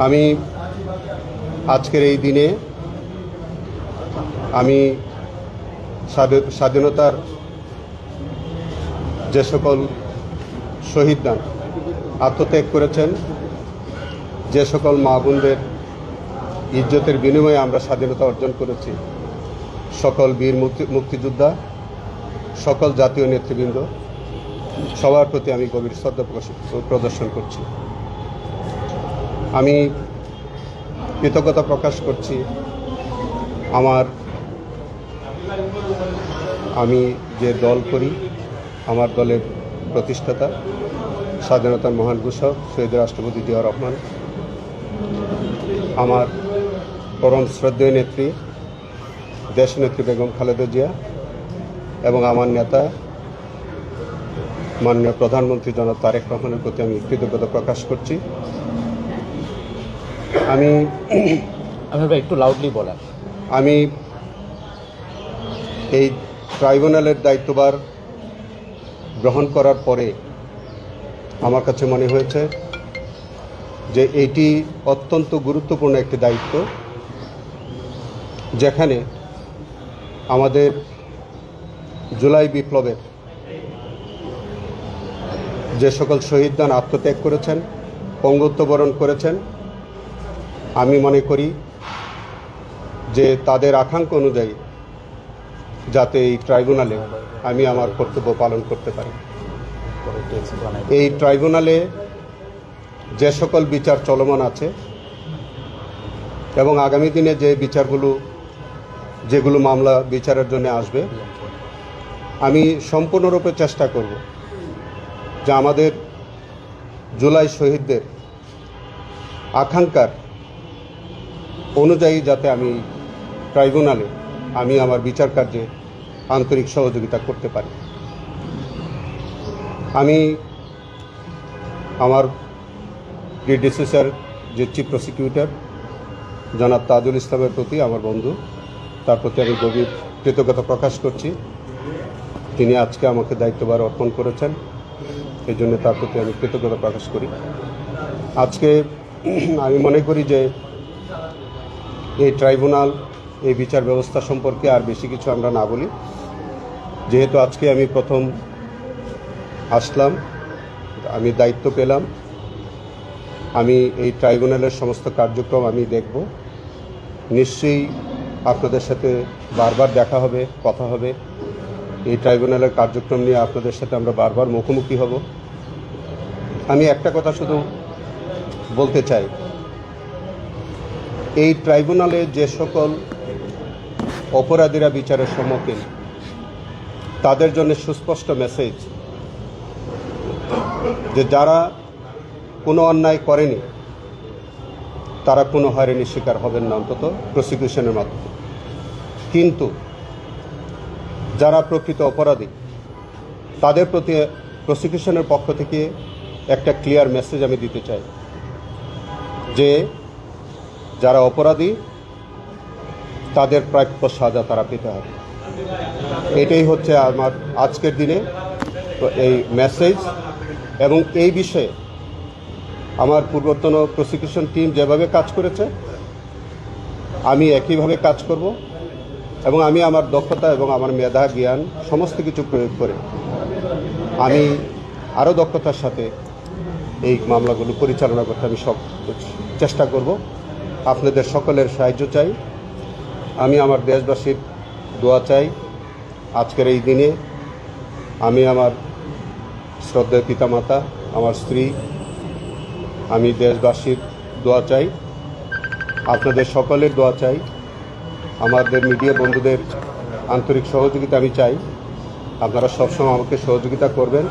আমি আজকের এই দিনে আমি স্বাধীনতার যে সকল শহীদরা আত্মত্যাগ করেছেন, যে সকল মা বোনদের ইজ্জতের বিনিময়ে আমরা স্বাধীনতা অর্জন করেছি, সকল বীর মুক্তিযোদ্ধা, সকল জাতীয় নেতৃবৃন্দ, সবার প্রতি আমি গভীর শ্রদ্ধা প্রদর্শন করছি। আমি কৃতজ্ঞতা প্রকাশ করছি আমি যে দল করি, আমার দলের প্রতিষ্ঠাতা স্বাধীনতার মহান ঘোষক শহীদ রাষ্ট্রপতি জিয়াউর রহমান, আমার পরম শ্রদ্ধেয় নেত্রী দেশনেত্রী বেগম খালেদা জিয়া এবং আমার নেতা মাননীয় প্রধানমন্ত্রী জনাব তারেক রহমানের প্রতি আমি কৃতজ্ঞতা প্রকাশ করছি। একটু লাউডলি বলেন। আমি এই ট্রাইব্যুনালের দায়িত্বভার গ্রহণ করার পরে আমার কাছে মনে হয়েছে যে এটি অত্যন্ত গুরুত্বপূর্ণ একটি দায়িত্ব, যেখানে আমাদের জুলাই বিপ্লবের যে সকল শহীদরা আত্মত্যাগ করেছেন, পঙ্গুত্ব বরণ করেছেন, আমি মনে করি যে তাদের আকাঙ্ক্ষা অনুযায়ী যাতে এই ট্রাইব্যুনালে আমি আমার কর্তব্য পালন করতে পারি। এই ট্রাইব্যুনালে যে সকল বিচার চলমান আছে এবং আগামী দিনে যে যেগুলো মামলা বিচারের জন্য আসবে, আমি সম্পূর্ণরূপে চেষ্টা করব যে আমাদের জুলাই শহীদদের আকাঙ্ক্ষার অনুযায়ী যাতে আমি ট্রাইব্যুনালে আমার বিচার কার্যে আন্তরিক সহযোগিতা করতে পারি। আমি আমার প্রিডিসেসর যে চিফ প্রসিকিউটর জনাব তাজুল ইসলামের প্রতি, আমার বন্ধু, তার প্রতি আমি গভীর কৃতজ্ঞতা প্রকাশ করছি। তিনি আজকে আমাকে দায়িত্বভার অর্পণ করেছেন, এই জন্য তার প্রতি আমি কৃতজ্ঞতা প্রকাশ করি। আজকে আমি মনে করি যে এই ট্রাইব্যুনাল, এই বিচার ব্যবস্থা সম্পর্কে আর বেশি কিছু আমরা না বলি, যেহেতু আজকে আমি প্রথম আসলাম, আমি দায়িত্ব পেলাম, আমি এই ট্রাইব্যুনালের সমস্ত কার্যক্রম আমি দেখব। নিশ্চয়ই আপনাদের সাথে বারবার দেখা হবে, কথা হবে। এই ট্রাইব্যুনালের কার্যক্রম নিয়ে আপনাদের সাথে আমরা বারবার মুখোমুখি হব। আমি একটা কথা শুধু বলতে চাই, এই ট্রাইব্যুনালে যে সকল অপরাধীরা বিচারের সম্মুখীন, তাদের জন্য সুস্পষ্ট মেসেজ যে যারা কোনো অন্যায় করেনি তারা কোনো হয়রানির শিকার হবেন না, অন্তত প্রসিকিউশনের মাধ্যমে। কিন্তু যারা প্রকৃত অপরাধী, তাদের প্রতি প্রসিকিউশনের পক্ষ থেকে একটা ক্লিয়ার মেসেজ আমি দিতে চাই যে যারা অপরাধী তাদের প্রাপ্য সাজা তারা পেতে হবে। এটাই হচ্ছে আমার আজকের দিনে এই মেসেজ। এবং এই বিষয়ে আমার পূর্বতন প্রসিকিউশন টিম যেভাবে কাজ করেছে, আমি একইভাবে কাজ করব এবং আমি আমার দক্ষতা এবং আমার মেধা, জ্ঞান সমস্ত কিছু প্রয়োগ করে আমি আরও দক্ষতার সাথে এই মামলাগুলো পরিচালনা করতে আমি সব চেষ্টা করব। আপনাদের সকলের সাহায্য চাই। আমি আমার দেশবাসীর দোয়া চাই। আজকের এই দিনে আমি আমার শ্রদ্ধেয় পিতামাতা, আমার স্ত্রী, আমি দেশবাসীর দোয়া চাই, আপনাদের সকলের দোয়া চাই, আমাদের মিডিয়া বন্ধুদের আন্তরিক সহযোগিতা আমি চাই। আপনারা সবসময় আমাকে সহযোগিতা করবেন